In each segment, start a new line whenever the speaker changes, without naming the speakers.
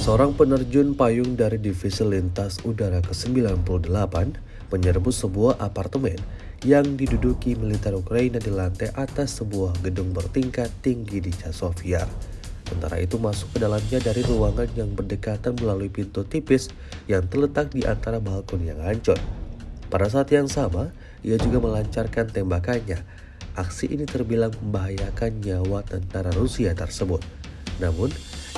Seorang penerjun payung dari Divisi Lintas Udara ke-98 menyerbu sebuah apartemen yang diduduki militer Ukraina di lantai atas sebuah gedung bertingkat tinggi di Chasovia. Tentara itu masuk ke dalamnya dari ruangan yang berdekatan melalui pintu tipis yang terletak di antara balkon yang hancur. Pada saat yang sama, ia juga melancarkan tembakannya. Aksi ini terbilang membahayakan nyawa tentara Rusia tersebut. Namun,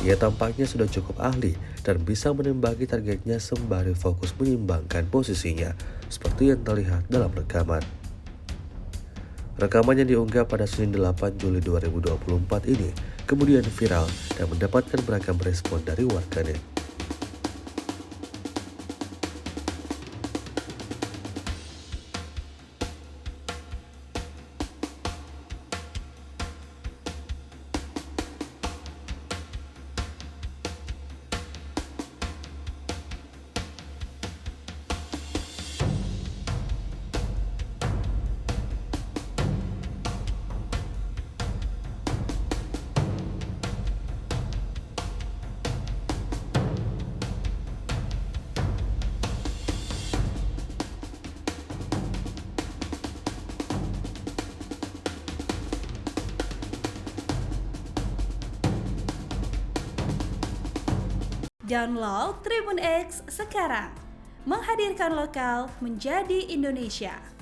ia tampaknya sudah cukup ahli dan bisa menembaki targetnya sembari fokus menyimbangkan posisinya, seperti yang terlihat dalam rekaman. Rekaman yang diunggah pada Senin 8 Juli 2024 ini kemudian viral dan mendapatkan beragam respon dari warganet.
Download Tribun X sekarang, menghadirkan lokal menjadi Indonesia.